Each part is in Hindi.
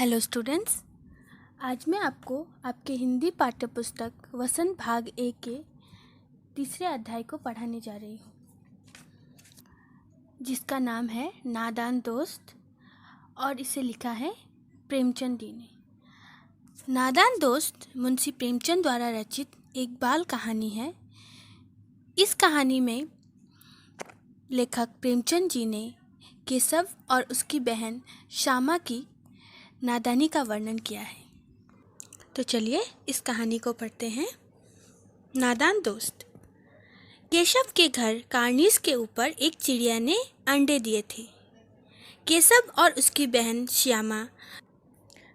हेलो स्टूडेंट्स, आज मैं आपको आपके हिंदी पाठ्यपुस्तक वसंत भाग 1 के तीसरे अध्याय को पढ़ाने जा रही हूँ, जिसका नाम है नादान दोस्त और इसे लिखा है प्रेमचंद जी ने। नादान दोस्त मुंशी प्रेमचंद द्वारा रचित एक बाल कहानी है। इस कहानी में लेखक प्रेमचंद जी ने केशव और उसकी बहन श्यामा की नादानी का वर्णन किया है। तो चलिए इस कहानी को पढ़ते हैं। नादान दोस्त। केशव के घर कार्निस के ऊपर एक चिड़िया ने अंडे दिए थे। केशव और उसकी बहन श्यामा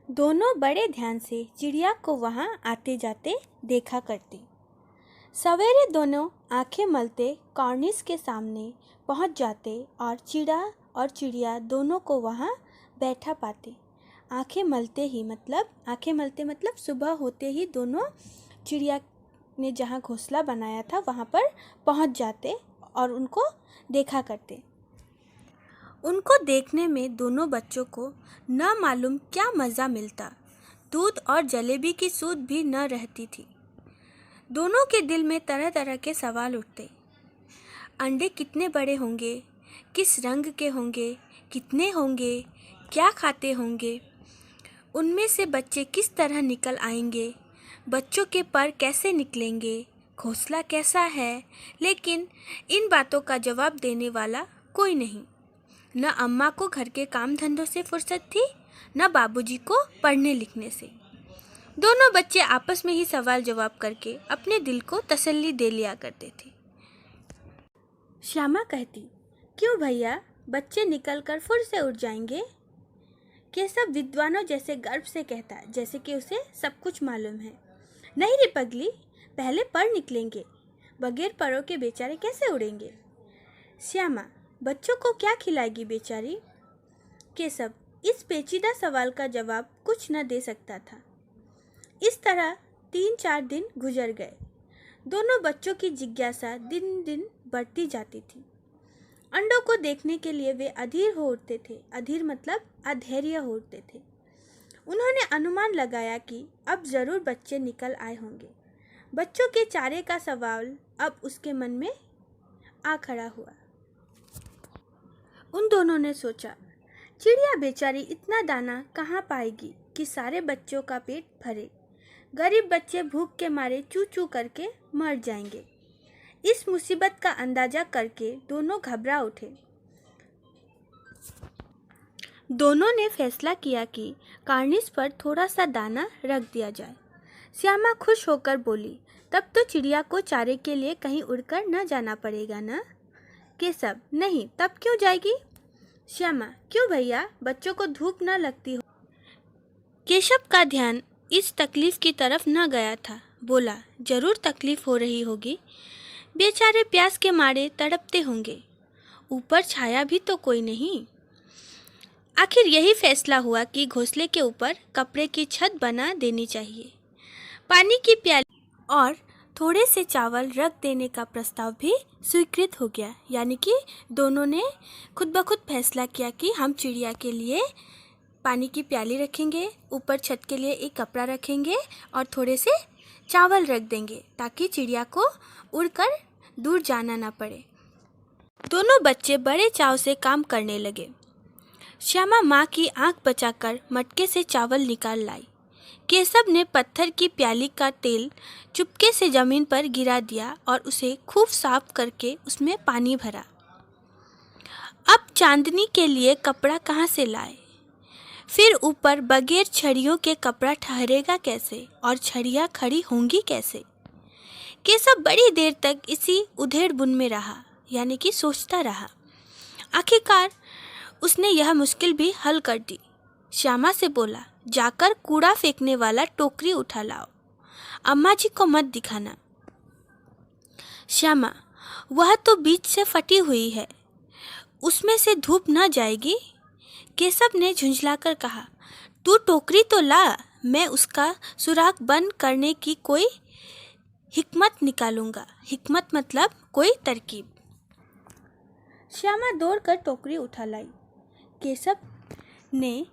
दोनों बड़े ध्यान से चिड़िया को वहां आते जाते देखा करती। सवेरे दोनों आंखें मलते कार्निस के सामने पहुंच जाते और चिड़िया दोनों को वहां बैठा पाते। आंखें मलते मतलब सुबह होते ही दोनों चिड़िया ने जहाँ घोंसला बनाया था वहाँ पर पहुँच जाते और उनको देखा करते। उनको देखने में दोनों बच्चों को न मालूम क्या मज़ा मिलता। दूध और जलेबी की सूध भी न रहती थी। दोनों के दिल में तरह तरह के सवाल उठते। अंडे कितने बड़े होंगे, किस रंग के होंगे, कितने होंगे, क्या खाते होंगे, उनमें से बच्चे किस तरह निकल आएंगे, बच्चों के पर कैसे निकलेंगे, घोंसला कैसा है। लेकिन इन बातों का जवाब देने वाला कोई नहीं। न अम्मा को घर के काम धंधों से फुर्सत थी, न बाबूजी को पढ़ने लिखने से। दोनों बच्चे आपस में ही सवाल जवाब करके अपने दिल को तसल्ली दे लिया करते थे। श्यामा कहती, क्यों भैया, बच्चे निकलकर फुर से उठ जाएंगे। केशव विद्वानों जैसे गर्व से कहता, जैसे कि उसे सब कुछ मालूम है। नहीं रे पगली, पहले पर निकलेंगे, बगैर परों के बेचारे कैसे उड़ेंगे। श्यामा, बच्चों को क्या खिलाएगी बेचारी। केशव इस पेचीदा सवाल का जवाब कुछ न दे सकता था। इस तरह 3-4 दिन गुजर गए। दोनों बच्चों की जिज्ञासा दिन दिन बढ़ती जाती थी। अंडों को देखने के लिए वे अधीर हो उठते थे। अधीर मतलब अधैर्य हो उठते थे। उन्होंने अनुमान लगाया कि अब जरूर बच्चे निकल आए होंगे। बच्चों के चारे का सवाल अब उसके मन में आ खड़ा हुआ। उन दोनों ने सोचा, चिड़िया बेचारी इतना दाना कहाँ पाएगी कि सारे बच्चों का पेट भरे। गरीब बच्चे भूख के मारे चू चू करके मर जाएंगे। इस मुसीबत का अंदाजा करके दोनों घबरा उठे। दोनों ने फैसला किया कि कार्निस पर थोड़ा सा दाना रख दिया जाए। श्यामा खुश होकर बोली, तब तो चिड़िया को चारे के लिए कहीं उड़कर न जाना पड़ेगा ना। केशव, नहीं, तब क्यों जाएगी। श्यामा, क्यों भैया, बच्चों को धूप न लगती हो। केशव का ध्यान इस तकलीफ की तरफ न गया था। बोला, जरूर तकलीफ हो रही होगी, बेचारे प्यास के मारे तड़पते होंगे। ऊपर छाया भी तो कोई नहीं। आखिर यही फैसला हुआ कि घोंसले के ऊपर कपड़े की छत बना देनी चाहिए। पानी की प्याली और थोड़े से चावल रख देने का प्रस्ताव भी स्वीकृत हो गया। यानी कि दोनों ने खुद ब खुद फैसला किया कि हम चिड़िया के लिए पानी की प्याली रखेंगे, ऊपर छत के लिए एक कपड़ा रखेंगे और थोड़े से चावल रख देंगे ताकि चिड़िया को उड़कर दूर जाना ना पड़े। दोनों बच्चे बड़े चाव से काम करने लगे। श्यामा माँ की आंख बचाकर मटके से चावल निकाल लाई। केशव ने पत्थर की प्याली का तेल चुपके से जमीन पर गिरा दिया और उसे खूब साफ करके उसमें पानी भरा। अब चांदनी के लिए कपड़ा कहाँ से लाए। फिर ऊपर बगैर छड़ियों के कपड़ा ठहरेगा कैसे और छड़ियाँ खड़ी होंगी कैसे। केशव बड़ी देर तक इसी उधेड़ बुन में रहा, यानी कि सोचता रहा। आखिरकार उसने यह मुश्किल भी हल कर दी। श्यामा से बोला, जाकर कूड़ा फेंकने वाला टोकरी उठा लाओ, अम्मा जी को मत दिखाना। श्यामा, वह तो बीच से फटी हुई है, उसमें से धूप न जाएगी। केशव ने झुंझलाकर कहा, तू टोकरी तो ला, मैं उसका सुराख बंद करने की कोई हिकमत निकालूंगा। हिकमत मतलब कोई तरकीब। श्यामा दौड़कर टोकरी उठा लाई। केशव ने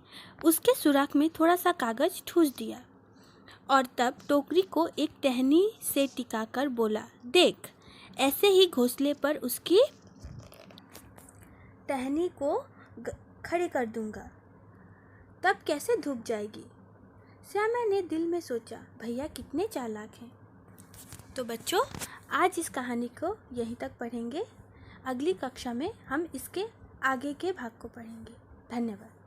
उसके सुराख में थोड़ा सा कागज ठूस दिया और तब टोकरी को एक टहनी से टिकाकर बोला, देख, ऐसे ही घोंसले पर उसकी टहनी को खड़े कर दूंगा, तब कैसे धूप जाएगी। श्यामा ने दिल में सोचा, भैया कितने चालाक हैं। तो बच्चों, आज इस कहानी को यहीं तक पढ़ेंगे। अगली कक्षा में हम इसके आगे के भाग को पढ़ेंगे। धन्यवाद।